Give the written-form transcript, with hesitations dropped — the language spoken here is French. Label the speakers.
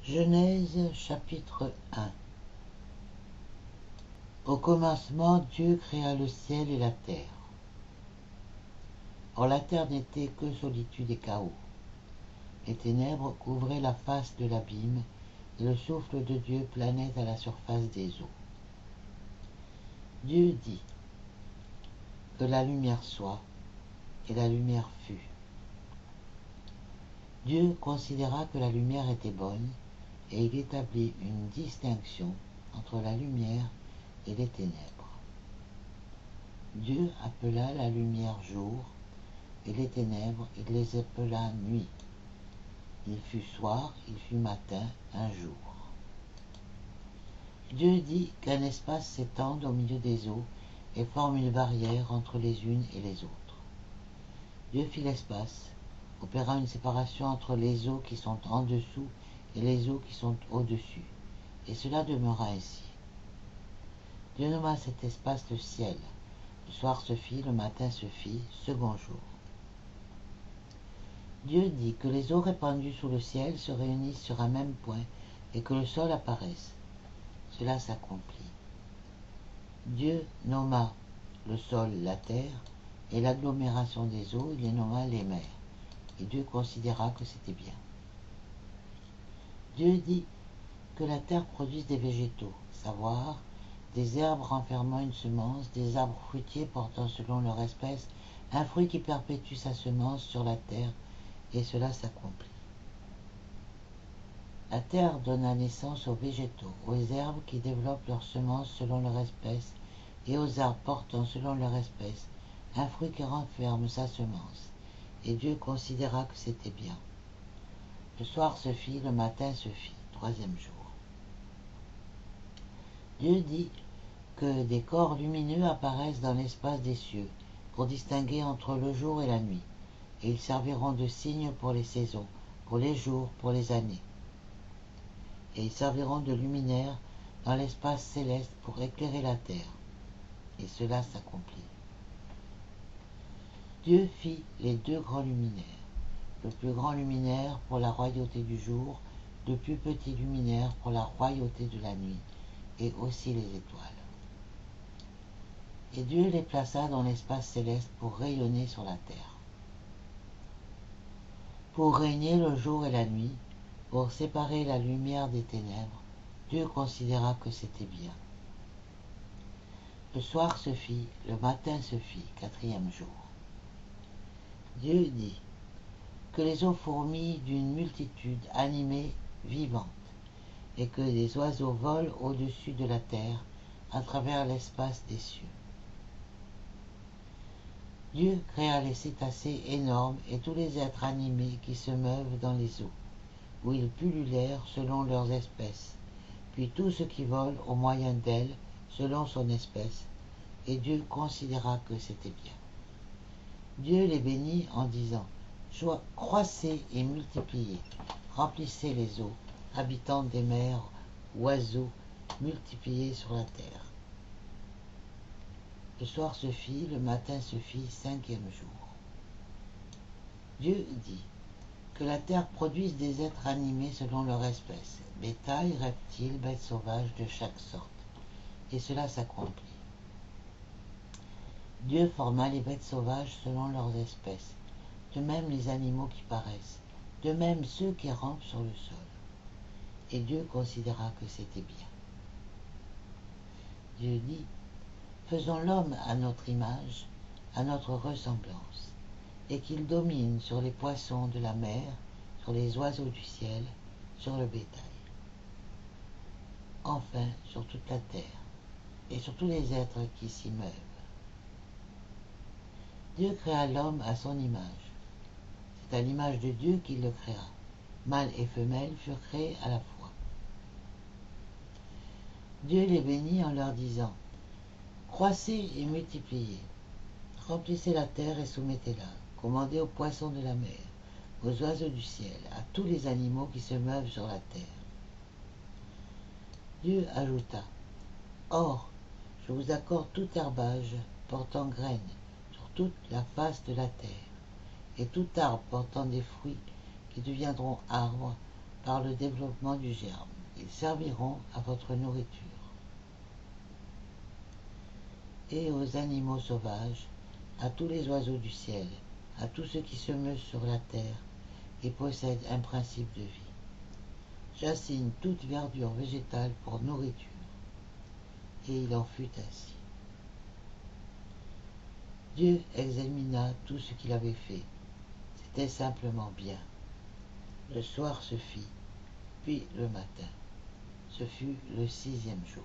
Speaker 1: Genèse chapitre 1. Au commencement, Dieu créa le ciel et la terre. Or la terre n'était que solitude et chaos. Les ténèbres couvraient la face de l'abîme, et le souffle de Dieu planait à la surface des eaux. Dieu dit que la lumière soit, et la lumière fut. Dieu considéra que la lumière était bonne, et il établit une distinction entre la lumière et les ténèbres. Dieu appela la lumière jour, et les ténèbres, il les appela nuit. Il fut soir, il fut matin, un jour. Dieu dit qu'un espace s'étende au milieu des eaux et forme une barrière entre les unes et les autres. Dieu fit l'espace, opéra une séparation entre les eaux qui sont en dessous et les eaux qui sont au-dessus, et cela demeura ainsi. Dieu nomma cet espace le ciel. Le soir se fit, le matin se fit, second jour. Dieu dit que les eaux répandues sous le ciel se réunissent sur un même point et que le sol apparaisse. Cela s'accomplit. Dieu nomma le sol la terre, et l'agglomération des eaux, il les nomma les mers. Et Dieu considéra que c'était bien. Dieu dit que la terre produise des végétaux, savoir des herbes renfermant une semence, des arbres fruitiers portant selon leur espèce un fruit qui perpétue sa semence sur la terre, et cela s'accomplit. La terre donna naissance aux végétaux, aux herbes qui développent leurs semences selon leur espèce, et aux arbres portant selon leur espèce un fruit qui renferme sa semence. Et Dieu considéra que c'était bien. Le soir se fit, le matin se fit, troisième jour. Dieu dit que des corps lumineux apparaissent dans l'espace des cieux, pour distinguer entre le jour et la nuit, et ils serviront de signes pour les saisons, pour les jours, pour les années. Et ils serviront de luminaires dans l'espace céleste pour éclairer la terre. Et cela s'accomplit. Dieu fit les deux grands luminaires, le plus grand luminaire pour la royauté du jour, le plus petit luminaire pour la royauté de la nuit, et aussi les étoiles. Et Dieu les plaça dans l'espace céleste pour rayonner sur la terre, pour régner le jour et la nuit, pour séparer la lumière des ténèbres. Dieu considéra que c'était bien. Le soir se fit, le matin se fit, quatrième jour. Dieu dit que les eaux fourmillent d'une multitude animée, vivante, et que des oiseaux volent au-dessus de la terre, à travers l'espace des cieux. Dieu créa les cétacés énormes et tous les êtres animés qui se meuvent dans les eaux, où ils pullulèrent selon leurs espèces, puis tout ce qui vole au moyen d'elles, selon son espèce, et Dieu considéra que c'était bien. Dieu les bénit en disant « Croissez et multipliez, remplissez les eaux, habitants des mers, oiseaux, multipliez sur la terre. » Le soir se fit, le matin se fit, cinquième jour. Dieu dit que la terre produise des êtres animés selon leur espèce, bétail, reptiles, bêtes sauvages de chaque sorte, et cela s'accomplit. Dieu forma les bêtes sauvages selon leurs espèces, de même les animaux qui paraissent, de même ceux qui rampent sur le sol. Et Dieu considéra que c'était bien. Dieu dit « Faisons l'homme à notre image, à notre ressemblance, et qu'il domine sur les poissons de la mer, sur les oiseaux du ciel, sur le bétail. Enfin, sur toute la terre, et sur tous les êtres qui s'y meuvent. » Dieu créa l'homme à son image. C'est à l'image de Dieu qu'il le créa. Mâle et femelle furent créés à la fois. Dieu les bénit en leur disant « Croissez et multipliez, remplissez la terre et soumettez-la, commandez aux poissons de la mer, aux oiseaux du ciel, à tous les animaux qui se meuvent sur la terre. » Dieu ajouta « Or, je vous accorde tout herbage portant graines sur toute la face de la terre, et tout arbre portant des fruits qui deviendront arbres par le développement du germe. Ils serviront à votre nourriture. Et aux animaux sauvages, à tous les oiseaux du ciel, à tous ceux qui se meuvent sur la terre et possèdent un principe de vie. J'assigne toute verdure végétale pour nourriture. Et il en fut ainsi. Dieu examina tout ce qu'il avait fait. C'était simplement bien. Le soir se fit, puis le matin. Ce fut le 6e jour.